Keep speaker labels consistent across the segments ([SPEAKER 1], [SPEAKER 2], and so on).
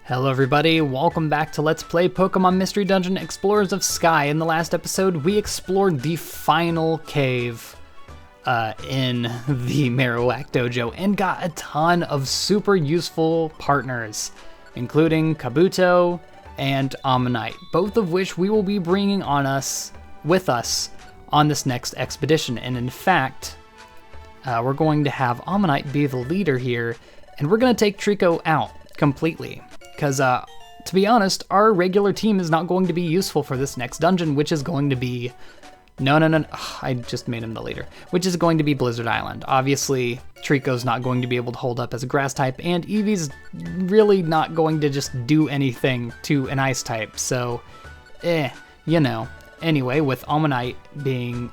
[SPEAKER 1] Hello everybody, welcome back to Let's Play Pokemon Mystery Dungeon Explorers of Sky. In the last episode, we explored the final cave in the Marowak Dojo and got a ton of super useful partners, including Kabuto and Ammonite, both of which we will be bringing with us on this next expedition. And in fact, we're going to have Ammonite be the leader here, and we're going to take Trico out completely. Because, to be honest, our regular team is not going to be useful for this next dungeon, which is going to be... No. Ugh, I just made him the leader. Which is going to be Blizzard Island. Obviously, Trico's not going to be able to hold up as a grass type, and Eevee's really not going to just do anything to an ice type, so... you know. Anyway, with Ammonite and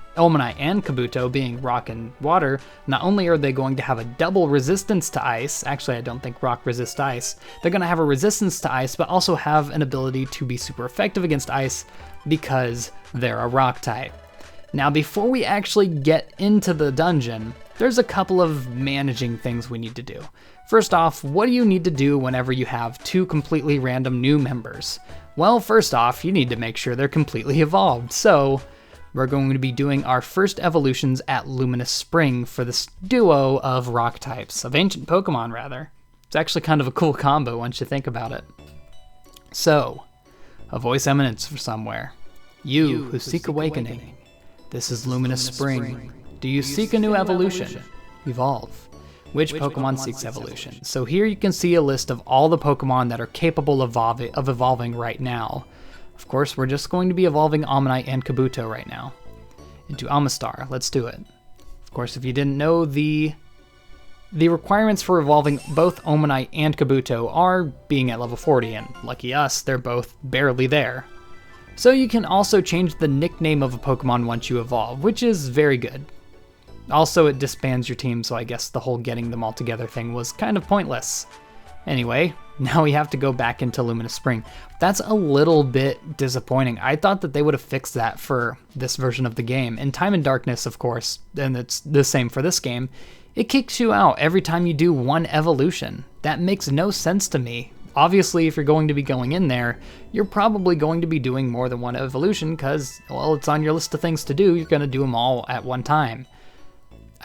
[SPEAKER 1] Kabuto being rock and water, not only are they going to have a double resistance to ice, actually I don't think rock resists ice, they're going to have a resistance to ice, but also have an ability to be super effective against ice because they're a rock type. Now before we actually get into the dungeon, there's a couple of managing things we need to do. First off, what do you need to do whenever you have two completely random new members? Well, first off, you need to make sure they're completely evolved, so we're going to be doing our first evolutions at Luminous Spring for this duo of rock types, of ancient Pokemon rather. It's actually kind of a cool combo once you think about it. So, a voice emanates from somewhere. You who seek awakening. This is Luminous Spring. Do you seek a new evolution? Evolve. Which Pokemon seeks evolution? So here you can see a list of all the Pokemon that are capable of evolving right now. Of course, we're just going to be evolving Ammonite and Kabuto right now into Amistar. Let's do it. Of course, if you didn't know, the requirements for evolving both Ammonite and Kabuto are being at level 40, and lucky us, they're both barely there. So you can also change the nickname of a Pokemon once you evolve, which is very good. Also, it disbands your team, so I guess the whole getting them all together thing was kind of pointless. Anyway, now we have to go back into Luminous Spring. That's a little bit disappointing. I thought that they would have fixed that for this version of the game. In Time and Darkness, of course, and it's the same for this game, it kicks you out every time you do one evolution. That makes no sense to me. Obviously, if you're going to be going in there, you're probably going to be doing more than one evolution because, well, it's on your list of things to do. You're going to do them all at one time.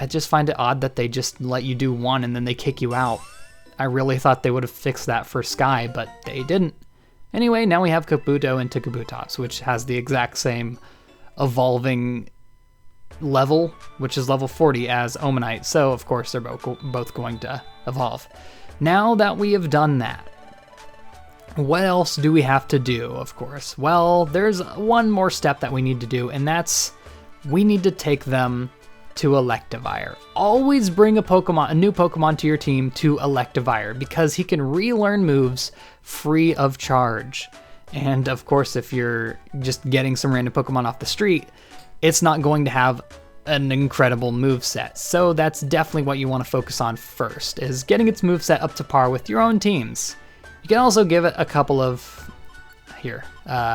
[SPEAKER 1] I just find it odd that they just let you do one and then they kick you out. I really thought they would have fixed that for Sky, but they didn't. Anyway, now we have Kabuto into Kabutops, which has the exact same evolving level, which is level 40 as Ammonite, so of course they're both going to evolve. Now that we have done that, what else do we have to do, of course? Well, there's one more step that we need to do, and that's we need to take them to Electivire. Always bring a new Pokemon to your team to Electivire because he can relearn moves free of charge. And of course, if you're just getting some random Pokemon off the street, it's not going to have an incredible moveset. So that's definitely what you want to focus on first, is getting its moveset up to par with your own teams. You can also give it a couple of,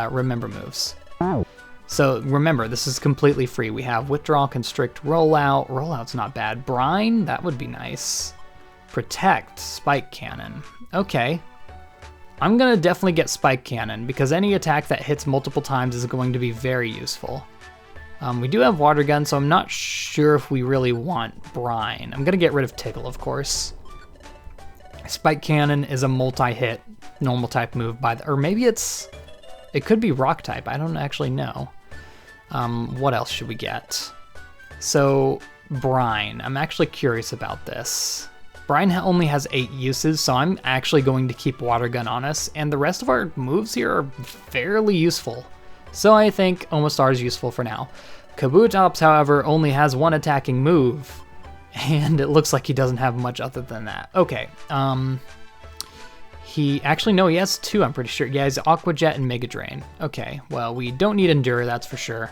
[SPEAKER 1] remember moves. So remember, this is completely free. We have Withdrawal, Constrict, Rollout. Rollout's not bad. Brine, that would be nice. Protect, Spike Cannon. Okay. I'm going to definitely get Spike Cannon because any attack that hits multiple times is going to be very useful. We do have Water Gun, so I'm not sure if we really want Brine. I'm going to get rid of Tickle, of course. Spike Cannon is a multi-hit normal type move or maybe it could be rock type. I don't actually know. What else should we get? So, Brine. I'm actually curious about this. Brine only has 8 uses, so I'm actually going to keep Water Gun on us, and the rest of our moves here are fairly useful. So I think Omastar is useful for now. Kabutops, however, only has 1 attacking move, and it looks like he doesn't have much other than that. Okay, he has 2, I'm pretty sure. Yeah, he's Aqua Jet and Mega Drain. Okay, well, we don't need Endure, that's for sure.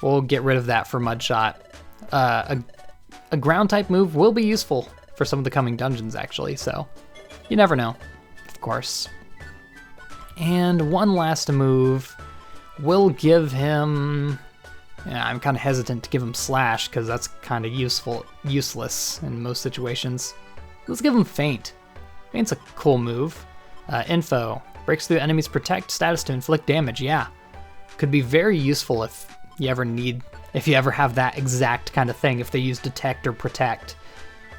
[SPEAKER 1] We'll get rid of that for Mud Shot. A ground type move will be useful for some of the coming dungeons, actually, so you never know, of course. And one last move will give him... I'm kind of hesitant to give him Slash, because that's kind of useless in most situations. Let's give him Faint. Faint's a cool move. Info. Breaks through enemies' protect status to inflict damage. Yeah. Could be very useful if you ever have that exact kind of thing, if they use detect or protect.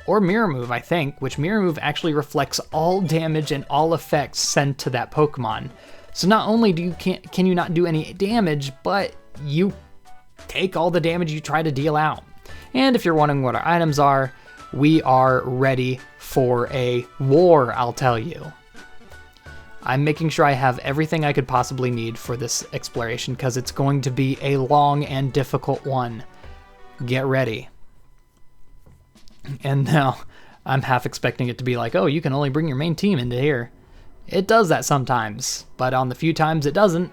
[SPEAKER 1] Or mirror move, I think, which mirror move actually reflects all damage and all effects sent to that Pokemon. So not only can you not do any damage, but you take all the damage you try to deal out. And if you're wondering what our items are, we are ready for a war, I'll tell you. I'm making sure I have everything I could possibly need for this exploration because it's going to be a long and difficult one. Get ready. And now I'm half expecting it to be like, oh, you can only bring your main team into here. It does that sometimes, but on the few times it doesn't,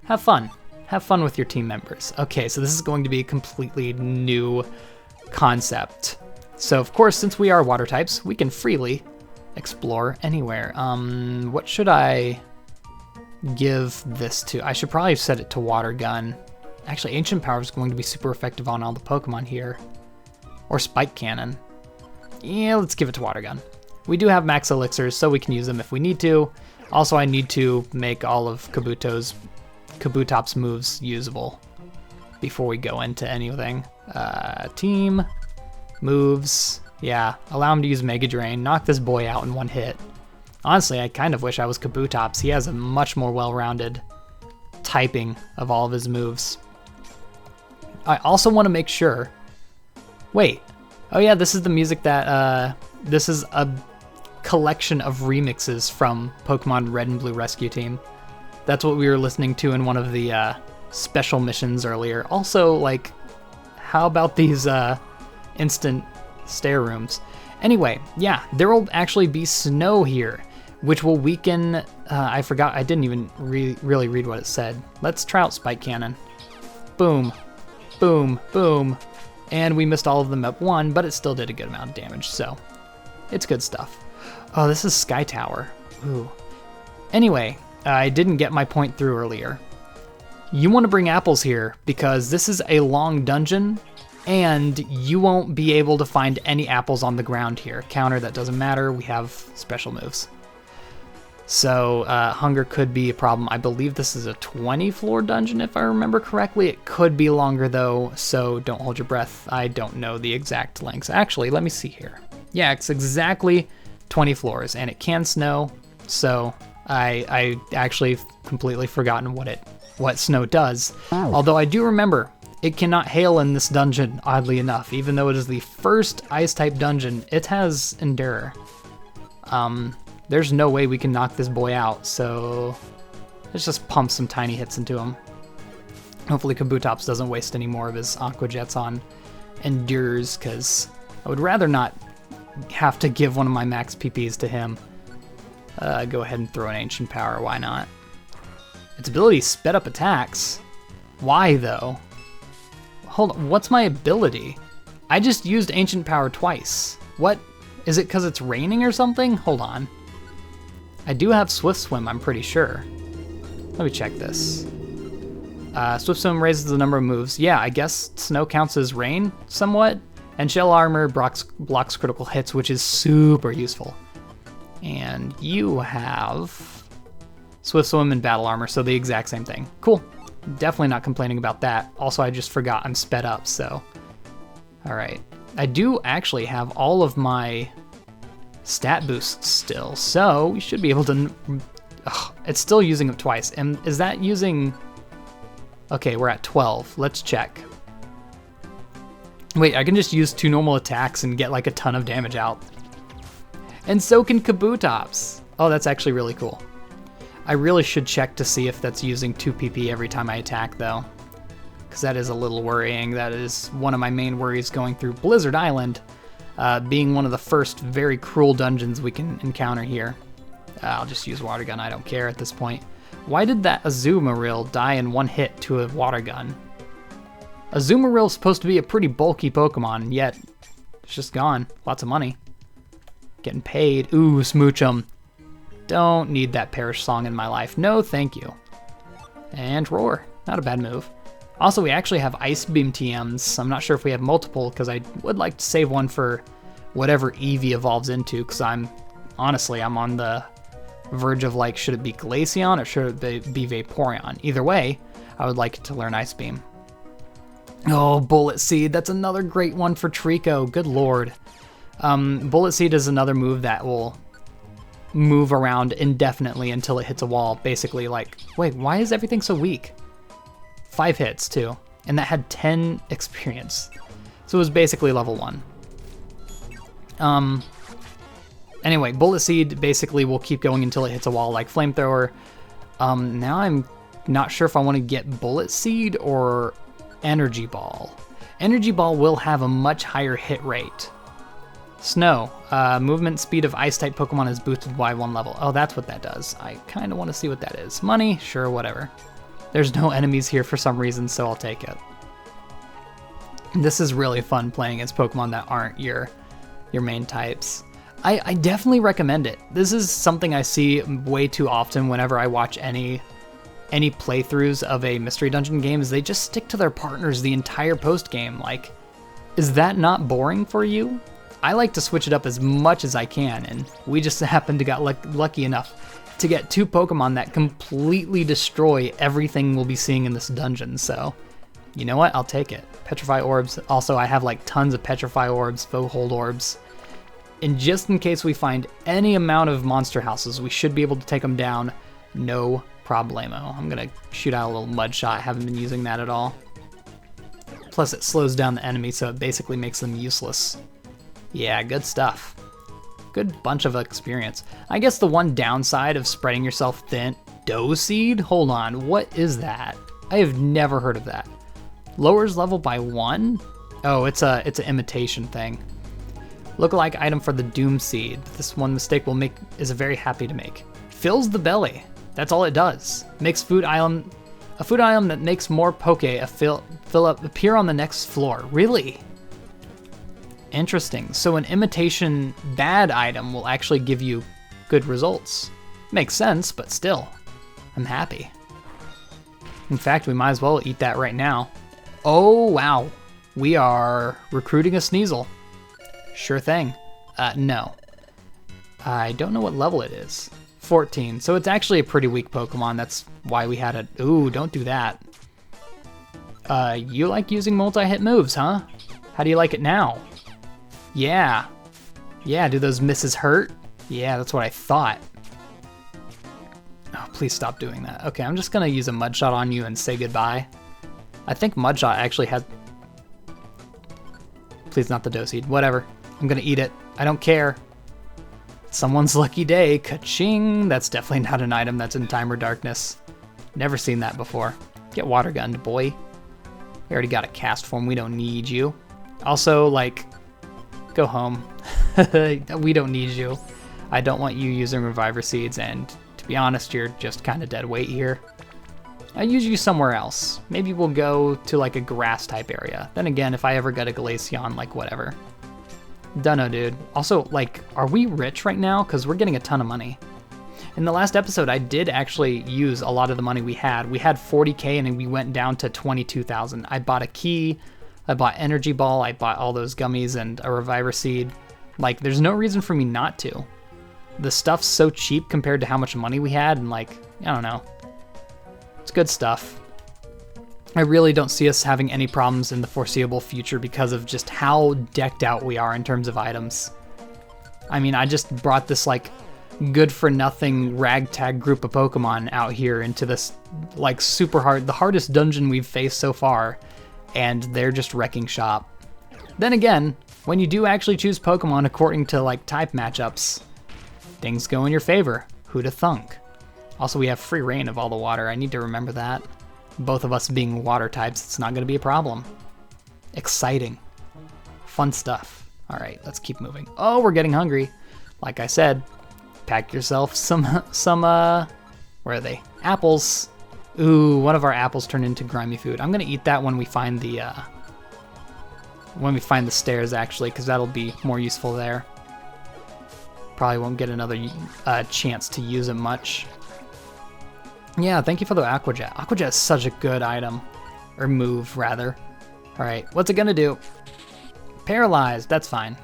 [SPEAKER 1] have fun. Have fun with your team members. Okay, so this is going to be a completely new concept. So of course, since we are water types, we can freely explore anywhere. What should I give this to? I should probably set it to water gun. Actually, ancient power is going to be super effective on all the Pokemon here. Or spike cannon. Yeah, let's give it to water gun. We do have max elixirs, so we can use them if we need to. Also, I need to make all of Kabutops moves usable before we go into anything. Team moves. Yeah, allow him to use Mega Drain. Knock this boy out in one hit. Honestly, I kind of wish I was Kabutops. He has a much more well-rounded typing of all of his moves. I also want to make sure... Wait. Oh yeah, this is the music that... this is a collection of remixes from Pokemon Red and Blue Rescue Team. That's what we were listening to in one of the special missions earlier. Also, like, how about these instant stair rooms? Anyway, yeah, there will actually be snow here, which will weaken... I forgot, I didn't even really read what it said. Let's try out Spike Cannon. Boom, boom, boom. And we missed all of them at one, but it still did a good amount of damage, so it's good stuff. Oh, this is Sky Tower. Ooh. Anyway, I didn't get my point through earlier. You want to bring apples here because this is a long dungeon and you won't be able to find any apples on the ground here. Counter, that doesn't matter. We have special moves. So hunger could be a problem. I believe this is a 20-floor dungeon if I remember correctly. It could be longer though, so don't hold your breath. I don't know the exact lengths. Actually, let me see here. Yeah, it's exactly 20 floors and it can snow, so I actually completely forgotten what snow does. Although I do remember it cannot hail in this dungeon, oddly enough. Even though it is the first ice-type dungeon, it has Endure. There's no way we can knock this boy out, so let's just pump some tiny hits into him. Hopefully Kabutops doesn't waste any more of his Aqua Jets on Endures, because I would rather not have to give one of my max PPs to him. Go ahead and throw an Ancient Power, why not? Its ability sped up attacks. Why though? Hold on, what's my ability? I just used Ancient Power twice. What? Is it because it's raining or something? Hold on. I do have Swift Swim, I'm pretty sure. Let me check this. Swift Swim raises the number of moves. Yeah, I guess snow counts as rain somewhat. And Shell Armor blocks critical hits, which is super useful. And you have Swift Swim and Battle Armor, so the exact same thing. Cool. Definitely not complaining about that. Also, I just forgot I'm sped up, so... Alright. I do actually have all of my stat boosts still, so we should be able to... Ugh, it's still using them twice. And is that using... Okay, we're at 12. Let's check. Wait, I can just use 2 normal attacks and get like a ton of damage out. And so can Kabutops. Oh, that's actually really cool. I really should check to see if that's using 2 PP every time I attack though, because that is a little worrying. That is one of my main worries going through Blizzard Island, being one of the first very cruel dungeons we can encounter here. I'll just use Water Gun, I don't care at this point. Why did that Azumarill die in one hit to a Water Gun? Azumarill is supposed to be a pretty bulky Pokemon, yet it's just gone. Lots of money. Getting paid. Ooh, Smoochum. Don't need that Perish Song in my life. No, thank you. And Roar. Not a bad move. Also, we actually have Ice Beam TMs. I'm not sure if we have multiple, because I would like to save one for whatever Eevee evolves into, because honestly, I'm on the verge of like, should it be Glaceon or should it be Vaporeon? Either way, I would like it to learn Ice Beam. Oh, Bullet Seed, that's another great one for Trico, good lord. Bullet Seed is another move that will move around indefinitely until it hits a wall. Basically, like, wait, why is everything so weak? 5 hits too, and that had 10 experience. So it was basically level 1. Anyway, Bullet Seed basically will keep going until it hits a wall like Flamethrower. Now I'm not sure if I want to get Bullet Seed or Energy Ball. Energy Ball will have a much higher hit rate. Snow. Movement speed of Ice-type Pokemon is boosted by 1 level. Oh, that's what that does. I kind of want to see what that is. Money? Sure, whatever. There's no enemies here for some reason, so I'll take it. This is really fun playing as Pokemon that aren't your main types. I definitely recommend it. This is something I see way too often whenever I watch any playthroughs of a Mystery Dungeon game, is they just stick to their partners the entire post-game. Like, is that not boring for you? I like to switch it up as much as I can, and we just happened to got lucky enough to get 2 Pokemon that completely destroy everything we'll be seeing in this dungeon, so you know what? I'll take it. Petrify Orbs. Also, I have like tons of Petrify Orbs, Foehold Orbs. And just in case we find any amount of monster houses, we should be able to take them down, no problemo. I'm gonna shoot out a little Mud Shot. I haven't been using that at all. Plus it slows down the enemy, so it basically makes them useless. Yeah, good stuff. Good bunch of experience. I guess the one downside of spreading yourself thin... Doe Seed? Hold on, what is that? I have never heard of that. Lowers level by 1? Oh, it's an imitation thing. Lookalike item for the Doom Seed. This one mistake will make is very happy to make. Fills the belly. That's all it does. Makes a food item that makes more Poke appear on the next floor. Really? Interesting. So an imitation bad item will actually give you good results. Makes sense, but still, I'm happy. In fact, we might as well eat that right now. Oh, wow. We are recruiting a Sneasel. Sure thing. No. I don't know what level it is. 14. So it's actually a pretty weak Pokemon. That's why we had it. Ooh, don't do that. You like using multi-hit moves, huh? How do you like it now? Yeah. Yeah, do those misses hurt? Yeah, that's what I thought. Oh, please stop doing that. Okay, I'm just gonna use a Mud Shot on you and say goodbye. I think Mud Shot actually has... Please, not the Doe Seed. Whatever. I'm gonna eat it. I don't care. Someone's lucky day. Ka-ching! That's definitely not an item that's in Time or Darkness. Never seen that before. Get Water Gunned, boy. We already got a cast form. We don't need you. Also, like, go home. We don't need you. I don't want you using Reviver Seeds, and to be honest, you're just kind of dead weight here. I use you somewhere else. Maybe we'll go to like a grass type area. Then again, if I ever get a Glaceon, like whatever. Dunno, dude. Also, like, are we rich right now? Because we're getting a ton of money. In the last episode, I did actually use a lot of the money we had. We had 40k and we went down to 22,000. I bought a key, I bought Energy Ball, I bought all those gummies and a Reviver Seed. Like, there's no reason for me not to. The stuff's so cheap compared to how much money we had, and like, I don't know. It's good stuff. I really don't see us having any problems in the foreseeable future because of just how decked out we are in terms of items. I mean, I just brought this like good-for-nothing ragtag group of Pokemon out here into this like super hard, the hardest dungeon we've faced so far, and they're just wrecking shop. Then again, when you do actually choose Pokemon according to like type matchups, things go in your favor. Who'da thunk? Also, we have free reign of all the water. I need to remember that. Both of us being water types, it's not going to be a problem. Exciting. Fun stuff. All right, let's keep moving. Oh, we're getting hungry. Like I said, pack yourself some where are they? Apples. Ooh, one of our apples turned into grimy food. I'm going to eat that when we find the stairs, actually, because that'll be more useful there. Probably won't get another chance to use it much. Yeah, thank you for the Aqua Jet. Aqua Jet is such a good item. Or move, rather. Alright, what's it gonna do? Paralyzed, that's fine.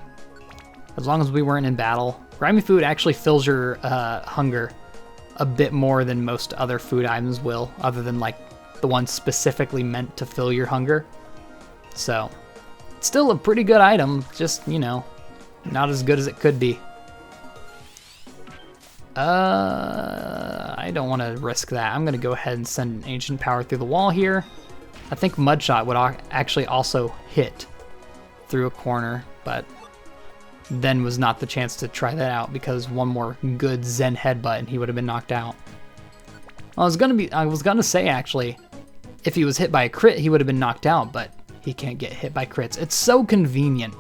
[SPEAKER 1] As long as we weren't in battle. Grimy food actually fills your hunger a bit more than most other food items will, other than like the ones specifically meant to fill your hunger. So, it's still a pretty good item, just, you know, not as good as it could be. I don't want to risk that. I'm going to go ahead and send an Ancient Power through the wall here. I think Mudshot would actually also hit through a corner, but then was not the chance to try that out because one more good Zen headbutt and he would have been knocked out. I was gonna say actually, if he was hit by a crit, he would have been knocked out, but he can't get hit by crits. It's so convenient.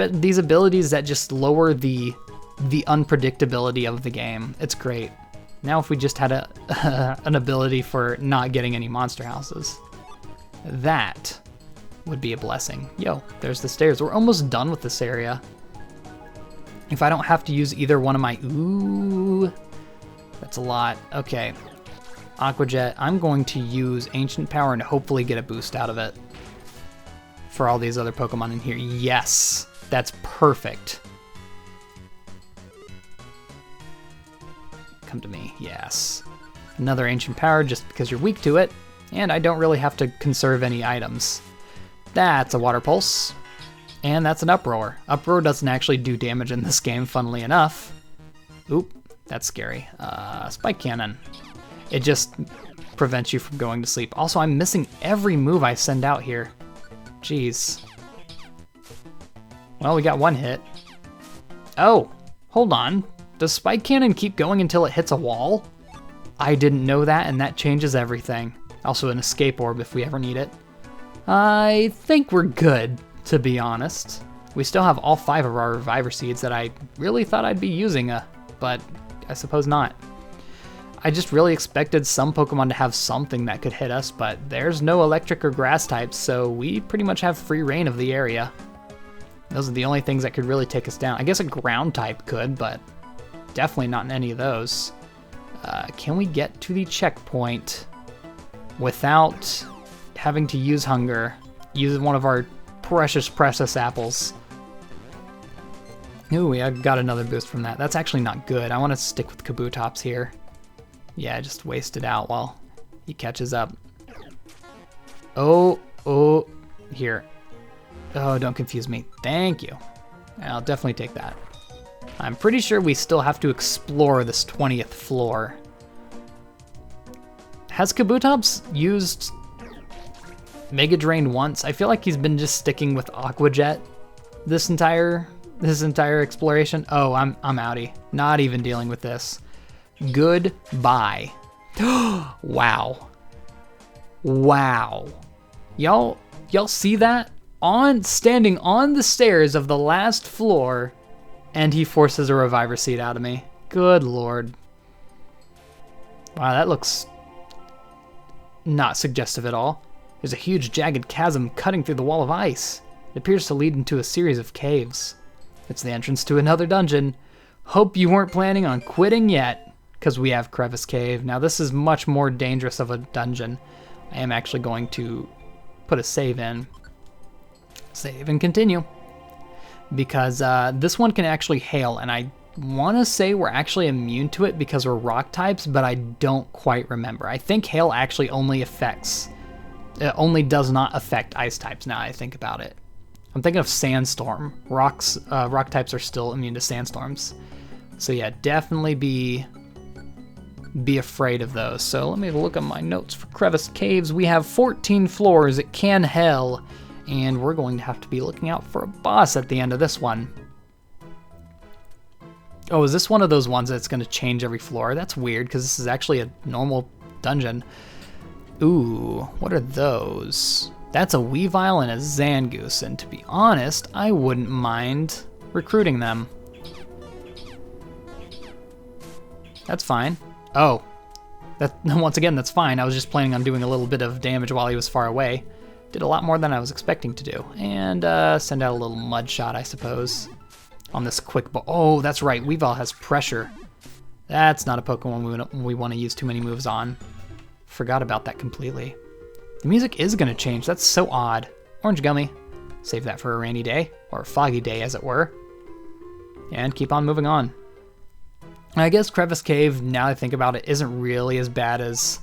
[SPEAKER 1] These abilities that just lower the unpredictability of the game. It's great. Now if we just had an ability for not getting any monster houses, that would be a blessing. Yo, there's the stairs. We're almost done with this area. If I don't have to use either one of my... Ooh, that's a lot. Okay. Aqua Jet, I'm going to use Ancient Power and hopefully get a boost out of it for all these other Pokemon in here. Yes, that's perfect. Come to me, yes. Another Ancient Power just because you're weak to it, and I don't really have to conserve any items. That's a Water Pulse, and that's an Uproar. Uproar doesn't actually do damage in this game, funnily enough. Oop, that's scary. Spike Cannon. It just prevents you from going to sleep. Also, I'm missing every move I send out here. Jeez. Well, we got one hit. Oh, hold on. Does Spike Cannon keep going until it hits a wall? I didn't know that, and that changes everything. Also an Escape Orb if we ever need it. I think we're good, to be honest. We still have all 5 of our Reviver Seeds that I really thought I'd be using, but I suppose not. I just really expected some Pokemon to have something that could hit us, but there's no electric or grass types, so we pretty much have free reign of the area. Those are the only things that could really take us down. I guess a ground type could, but definitely not in any of those. Can we get to the checkpoint without having to use hunger? Use one of our precious apples. Ooh, I got another boost from that. That's actually not good. I want to stick with Kabutops here. Yeah, just waste it out while he catches up. Oh, here. Oh, don't confuse me. Thank you. I'll definitely take that. I'm pretty sure we still have to explore this 20th floor. Has Kabutops used Mega Drain once? I feel like he's been just sticking with Aqua Jet this entire exploration. Oh, I'm outie. Not even dealing with this. Goodbye. Wow. Wow. Y'all see that? Standing on the stairs of the last floor, and he forces a Reviver Seed out of me. Good lord. Wow, that looks not suggestive at all. There's a huge jagged chasm cutting through the wall of ice. It appears to lead into a series of caves. It's the entrance to another dungeon. Hope you weren't planning on quitting yet, because we have Crevasse Cave. Now this is much more dangerous of a dungeon. I am actually going to put a save in. Save and continue. Because this one can actually hail, and I want to say we're actually immune to it because we're rock types, but I don't quite remember. I think hail actually only does not affect ice types now I think about it. I'm thinking of sandstorm. Rock types are still immune to sandstorms. So yeah, definitely be afraid of those. So let me look at my notes for Crevasse Caves. We have 14 floors. It can hail. And we're going to have to be looking out for a boss at the end of this one. Oh, is this one of those ones that's going to change every floor? That's weird, because this is actually a normal dungeon. Ooh, what are those? That's a Weavile and a Zangoose, and to be honest, I wouldn't mind recruiting them. That's fine. Oh, once again, that's fine. I was just planning on doing a little bit of damage while he was far away. Did a lot more than I was expecting to do. And send out a little mud shot, I suppose, on this quick ball. Oh, that's right. Weavile has pressure. That's not a Pokemon we want to use too many moves on. Forgot about that completely. The music is going to change. That's so odd. Orange Gummy. Save that for a rainy day, or a foggy day, as it were. And keep on moving on. I guess Crevasse Cave, now that I think about it, isn't really as bad as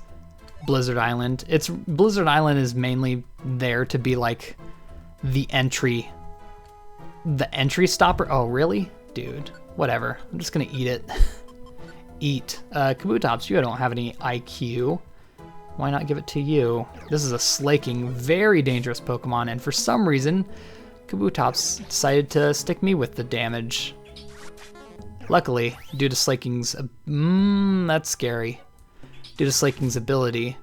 [SPEAKER 1] Blizzard Island. Blizzard Island is mainly there to be like the entry stopper. Oh, really? Dude, whatever. I'm just gonna eat it. Eat. Kabutops, you don't have any IQ. Why not give it to you? This is a slaking, very dangerous Pokemon, and for some reason, Kabutops decided to stick me with the damage. Luckily, due to Slaking's... that's scary. Due to Slaking's ability,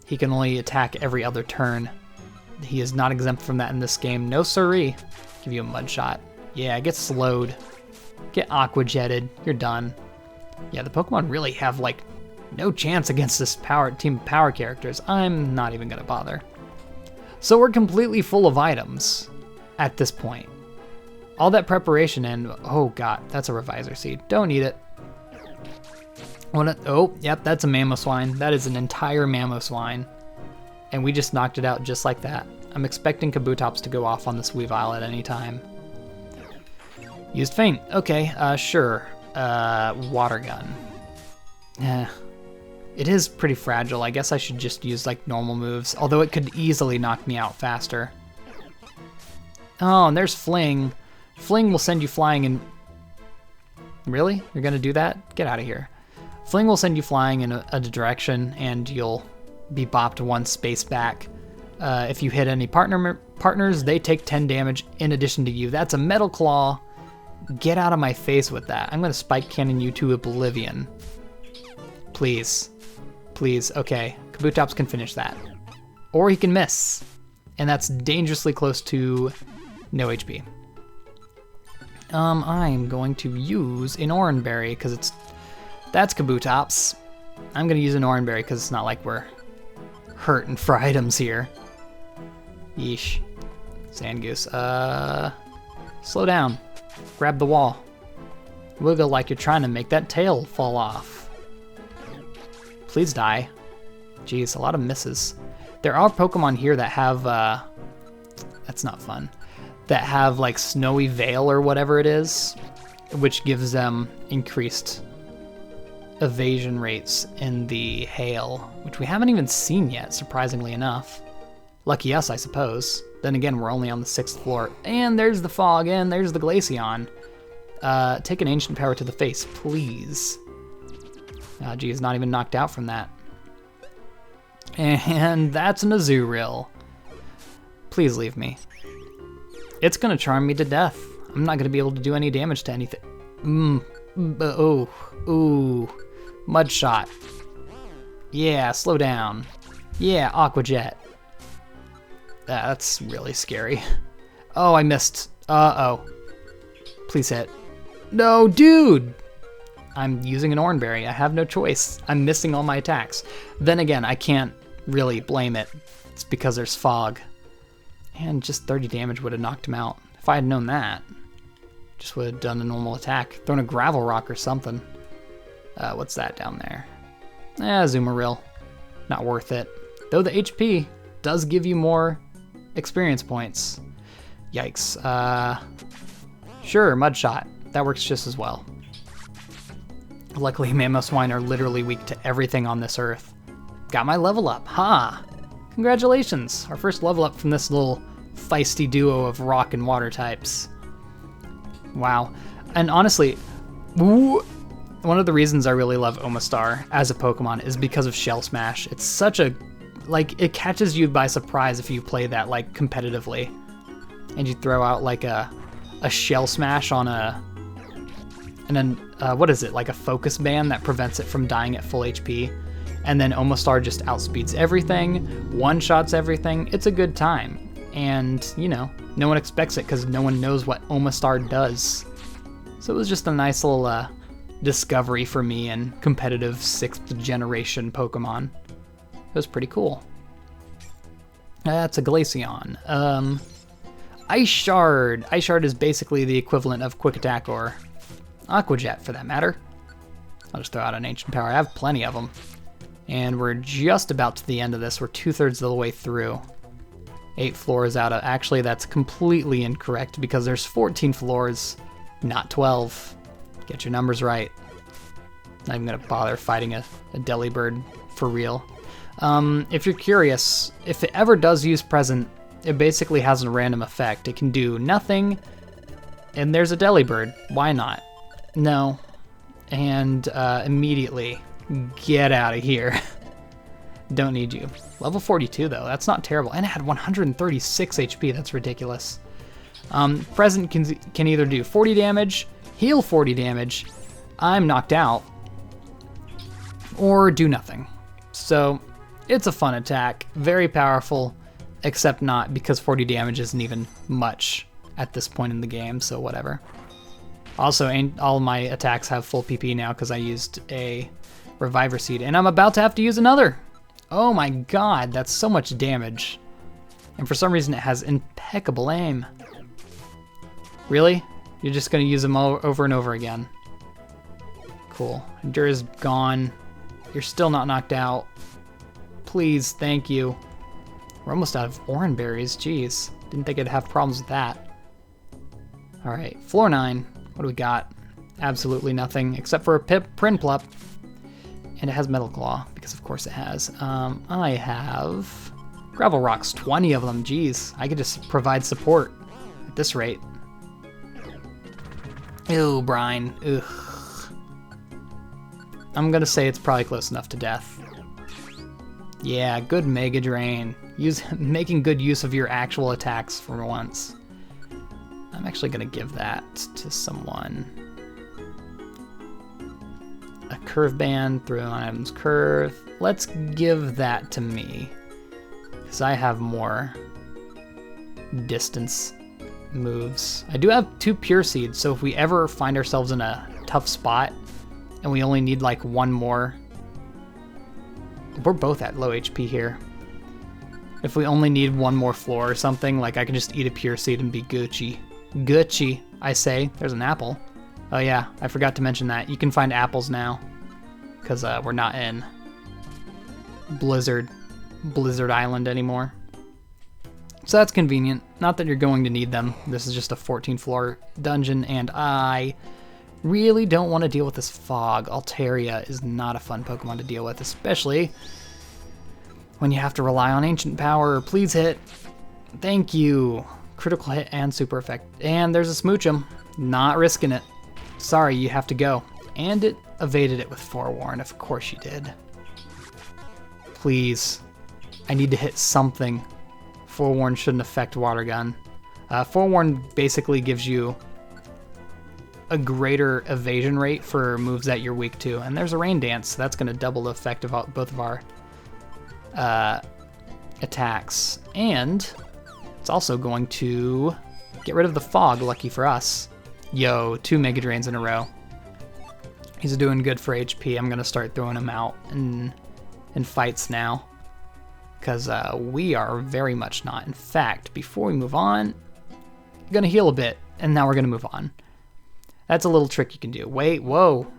[SPEAKER 1] he can only attack every other turn. He is not exempt from that in this game. No siree. Give you a Mud Shot. Yeah, get slowed. Get Aqua Jetted. You're done. Yeah, the Pokemon really have, like, no chance against this team of power characters. I'm not even gonna bother. So we're completely full of items at this point. All that preparation and, oh god, that's a Revisor Seed. Don't eat it. Oh, yep, that's a Mamoswine. That is an entire Mamoswine. And we just knocked it out just like that. I'm expecting Kabutops to go off on this Weavile at any time. Used Feint. Okay, sure. Water Gun. It is pretty fragile. I guess I should just use like normal moves, although it could easily knock me out faster. Oh, and there's Fling. Fling will send you flying in... Really? You're gonna do that? Get out of here. Fling will send you flying in a direction, and you'll be bopped one space back. If you hit any partners, they take 10 damage in addition to you. That's a Metal Claw. Get out of my face with that. I'm gonna Spike Cannon you to oblivion. Please. Please. Okay. Kabutops can finish that. Or he can miss. And that's dangerously close to no HP. I'm going to use an Oranberry because that's Kabutops. I'm gonna use an Oranberry because it's not like we're hurting for items here. Yeesh. Sandgoose. Slow down. Grab the wall. Wiggle like you're trying to make that tail fall off. Please die. Jeez, a lot of misses. There are Pokemon here that have, that's not fun, that have like Snowy Veil or whatever it is, which gives them increased evasion rates in the hail, which we haven't even seen yet, surprisingly enough. Lucky us, I suppose. Then again, we're only on the 6th floor. And there's the fog, and there's the Glaceon. Take an Ancient Power to the face, please. Geez, not even knocked out from that. And that's an Azurill. Please leave me. It's gonna charm me to death. I'm not gonna be able to do any damage to anything. Ooh. Mud Shot. Yeah, slow down. Yeah, Aqua Jet. That's really scary. Oh, I missed. Uh-oh. Please hit. No, dude! I'm using an Oranberry. I have no choice. I'm missing all my attacks. Then again, I can't really blame it. It's because there's fog. And just 30 damage would have knocked him out. If I had known that, just would have done a normal attack. Thrown a Gravel Rock or something. What's that down there? Azumarill. Not worth it. Though the HP does give you more experience points. Yikes. Sure, Mud Shot. That works just as well. Luckily, Mamoswine are literally weak to everything on this earth. Got my level up, ha! Congratulations! Our first level up from this little feisty duo of rock and water types. Wow. And honestly, one of the reasons I really love Omastar as a Pokemon is because of Shell Smash. It's such a... like, it catches you by surprise if you play that, like, competitively. And you throw out, like, a Shell Smash on a... and then, what is it, like a focus band that prevents it from dying at full HP. And then Omastar just outspeeds everything, one-shots everything. It's a good time. And, you know, no one expects it because no one knows what Omastar does. So it was just a nice little discovery for me in competitive 6th generation Pokemon. It was pretty cool. That's a Glaceon. Ice Shard. Ice Shard is basically the equivalent of Quick Attack or Aqua Jet, for that matter. I'll just throw out an Ancient Power. I have plenty of them. And we're just about to the end of this. We're 2/3 of the way through. 8 floors out of... actually, that's completely incorrect because there's 14 floors, not 12. Get your numbers right. Not even gonna bother fighting a Delibird for real. If you're curious, if it ever does use Present, it basically has a random effect. It can do nothing, and there's a Delibird. Why not? No. And immediately, get out of here. Don't need you. Level 42 though, that's not terrible. And it had 136 HP, that's ridiculous. Present can either do 40 damage, heal 40 damage, I'm knocked out, or do nothing. So it's a fun attack, very powerful, except not because 40 damage isn't even much at this point in the game, so whatever. Also, all my attacks have full PP now because I used a Reviver Seed, and I'm about to have to use another. Oh my god, that's so much damage. And for some reason it has impeccable aim. Really? You're just gonna use them over and over again. Cool. Endura's gone. You're still not knocked out. Please, thank you. We're almost out of Oran Berries, jeez. Didn't think I'd have problems with that. Alright, floor 9. What do we got? Absolutely nothing, except for a Prinplup. And it has Metal Claw, because of course it has. I have Gravel Rocks, 20 of them, jeez. I could just provide support at this rate. Ew, brine, ugh. I'm gonna say it's probably close enough to death. Yeah, good Mega Drain. Making good use of your actual attacks for once. I'm actually gonna give that to someone. A Curve Band, through on items curve. Let's give that to me, because I have more distance moves. I do have 2 Pure Seeds, so if we ever find ourselves in a tough spot and we only need like one more, we're both at low HP here. If we only need one more floor or something, like I can just eat a Pure Seed and be Gucci. Gucci, I say. There's an apple. Oh yeah, I forgot to mention that. You can find apples now, because we're not in Blizzard Island anymore. So that's convenient. Not that you're going to need them. This is just a 14 floor dungeon, and I really don't want to deal with this fog. Altaria is not a fun Pokemon to deal with, especially when you have to rely on Ancient Power. Please hit. Thank you. Critical hit and super effect. And there's a Smoochum. Not risking it. Sorry, you have to go. And it evaded it with Forewarn. Of course you did. Please. I need to hit something. Forewarn shouldn't affect Water Gun. Forewarn basically gives you a greater evasion rate for moves that you're weak to. And there's a Rain Dance, so that's going to double the effect of both of our attacks. And it's also going to get rid of the fog, lucky for us. Yo, 2 Mega Drains in a row. He's doing good for HP. I'm going to start throwing him out in fights now, because we are very much not. In fact, before we move on, I'm going to heal a bit, and now we're going to move on. That's a little trick you can do. Wait, whoa.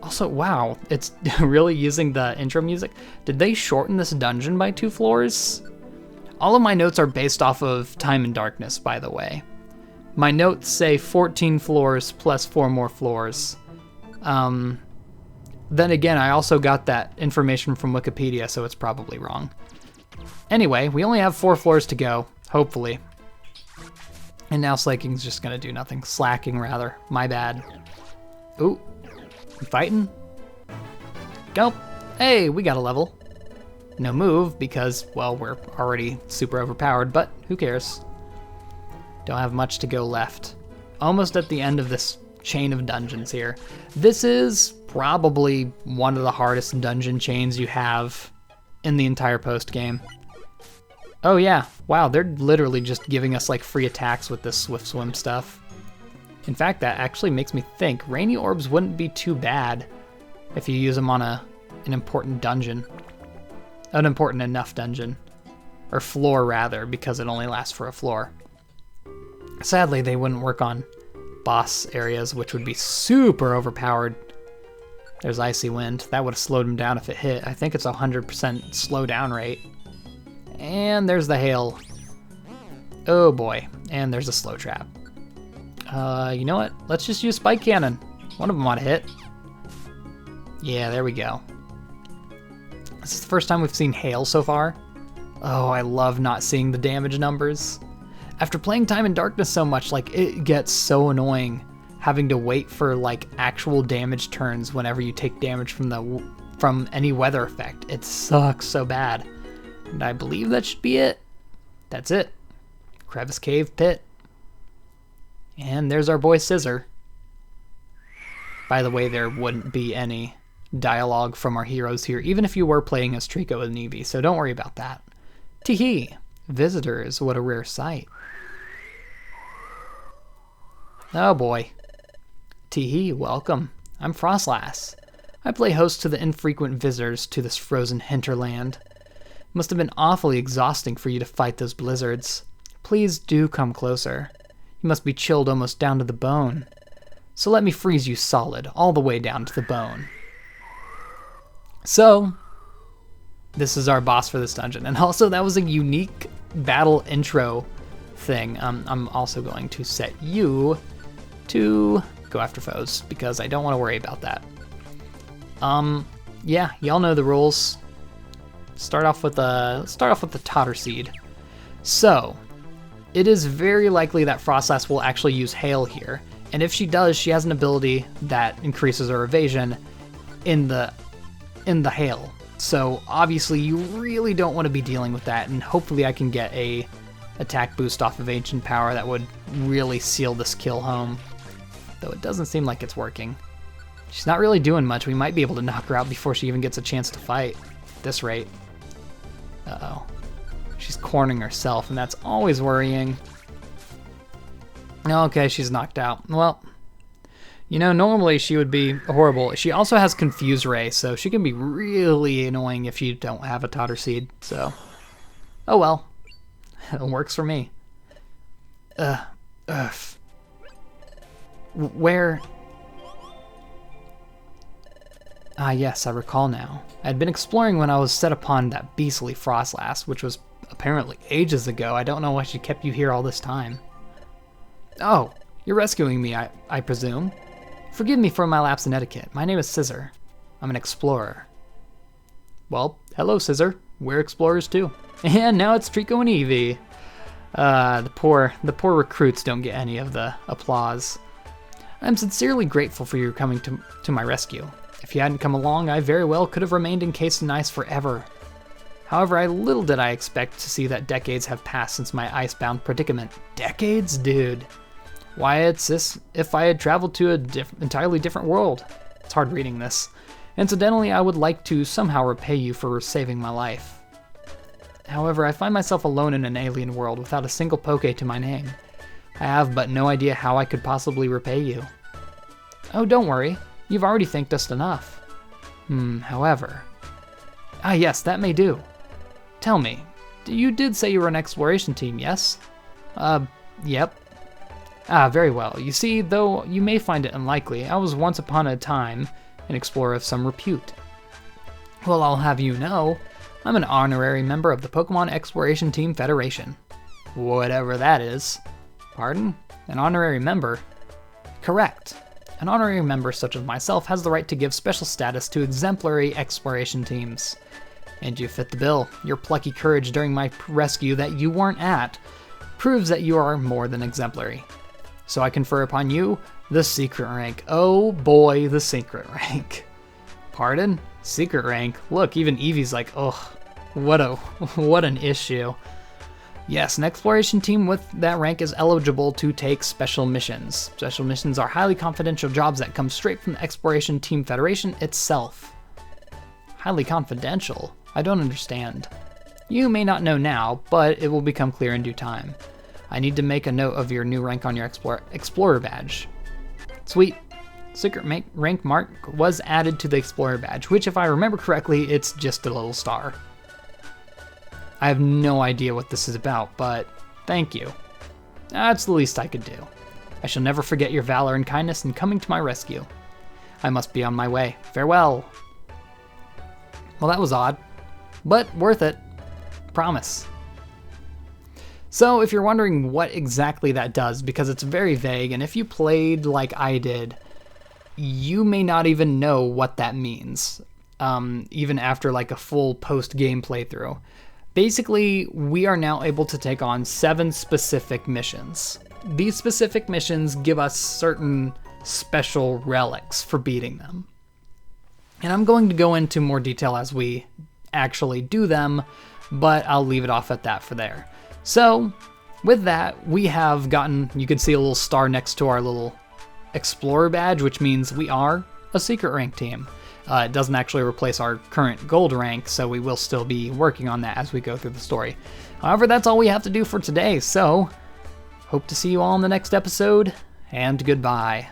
[SPEAKER 1] Also, wow, it's really using the intro music. Did they shorten this dungeon by 2 floors? All of my notes are based off of Time and Darkness, by the way. My notes say 14 floors plus 4 more floors. Then again, I also got that information from Wikipedia, so it's probably wrong. Anyway, we only have 4 floors to go, hopefully. And now Slaking's just gonna do nothing. Slacking, rather. My bad. Ooh. You fighting? Go. Hey, we got a level. No move, because, well, we're already super overpowered, but who cares? Don't have much to go left. Almost at the end of this chain of dungeons here. This is probably one of the hardest dungeon chains you have in the entire post game. Oh yeah, wow, they're literally just giving us like free attacks with this Swift Swim stuff. In fact, that actually makes me think Rainy Orbs wouldn't be too bad if you use them on an important dungeon. An important enough dungeon. Or floor, rather, because it only lasts for a floor. Sadly, they wouldn't work on boss areas, which would be super overpowered. There's Icy Wind. That would have slowed him down if it hit. I think it's a 100% slow down rate. And there's the Hail. Oh boy. And there's a Slow Trap. You know what? Let's just use Spike Cannon. One of them ought to hit. Yeah, there we go. This is the first time we've seen hail so far. Oh, I love not seeing the damage numbers. After playing Time in Darkness so much, like, it gets so annoying having to wait for, like, actual damage turns whenever you take damage from any weather effect. It sucks so bad. And I believe that should be it. That's it. Crevasse Cave pit. And there's our boy Scissor. By the way, there wouldn't be any dialogue from our heroes here, even if you were playing as Trico and Eevee, so don't worry about that. Tee-hee. Visitors, what a rare sight. Oh boy. Tee-hee, welcome. I'm Frostlass. I play host to the infrequent visitors to this frozen hinterland. It must have been awfully exhausting for you to fight those blizzards. Please do come closer. You must be chilled almost down to the bone. So let me freeze you solid, all the way down to the bone. So, this is our boss for this dungeon. And also, that was a unique battle intro thing. I'm also going to set you to go after foes, because I don't want to worry about that. Yeah, y'all know the rules. Start off with the Totter Seed. So, it is very likely that Frostlass will actually use Hail here, and if she does, she has an ability that increases her evasion in the Hail. So obviously you really don't want to be dealing with that, and hopefully I can get a attack boost off of Ancient Power that would really seal this kill home. Though it doesn't seem like it's working. She's not really doing much. We might be able to knock her out before she even gets a chance to fight at this rate. Uh-oh. She's cornering herself, and that's always worrying. Okay, she's knocked out. Well, you know, normally she would be horrible. She also has Confuse Ray, so she can be really annoying if you don't have a Totter Seed, so... Oh well. It works for me. Where... Ah yes, I recall now. I had been exploring when I was set upon that beastly Frostlass, which was apparently ages ago. I don't know why she kept you here all this time. Oh, you're rescuing me, I presume. Forgive me for my lapse in etiquette. My name is Scissor. I'm an explorer. Well, hello, Scissor. We're explorers too. And now it's Trico and Eevee. The poor recruits don't get any of the applause. I'm sincerely grateful for your coming to my rescue. If you hadn't come along, I very well could have remained encased in ice forever. However, little did I expect to see that decades have passed since my icebound predicament. Decades, dude. Why, it's as if I had traveled to an entirely different world. It's hard reading this. Incidentally, I would like to somehow repay you for saving my life. However, I find myself alone in an alien world without a single Poke to my name. I have but no idea how I could possibly repay you. Oh, don't worry. You've already thanked us enough. However... Ah, yes, that may do. Tell me, you did say you were an exploration team, yes? Yep. Ah, very well. You see, though you may find it unlikely, I was once upon a time an explorer of some repute. Well, I'll have you know, I'm an honorary member of the Pokemon Exploration Team Federation. Whatever that is. Pardon? An honorary member? Correct. An honorary member such as myself has the right to give special status to exemplary exploration teams. And you fit the bill. Your plucky courage during my rescue that you weren't at proves that you are more than exemplary. So I confer upon you the secret rank. Oh boy, the secret rank. Pardon? Secret rank? Look, even Eevee's like, ugh, what an issue. Yes, an exploration team with that rank is eligible to take special missions. Special missions are highly confidential jobs that come straight from the Exploration Team Federation itself. Highly confidential? I don't understand. You may not know now, but it will become clear in due time. I need to make a note of your new rank on your Explorer badge. Sweet. Secret rank mark was added to the Explorer badge, which if I remember correctly, it's just a little star. I have no idea what this is about, but thank you. That's the least I could do. I shall never forget your valor and kindness in coming to my rescue. I must be on my way. Farewell. Well, that was odd, but worth it. Promise. So if you're wondering what exactly that does, because it's very vague, and if you played like I did, you may not even know what that means, even after like a full post-game playthrough. Basically, we are now able to take on 7 specific missions. These specific missions give us certain special relics for beating them. And I'm going to go into more detail as we actually do them, but I'll leave it off at that for there. So, with that, we have gotten, you can see a little star next to our little Explorer badge, which means we are a secret rank team. It doesn't actually replace our current gold rank, so we will still be working on that as we go through the story. However, that's all we have to do for today, so hope to see you all in the next episode, and goodbye.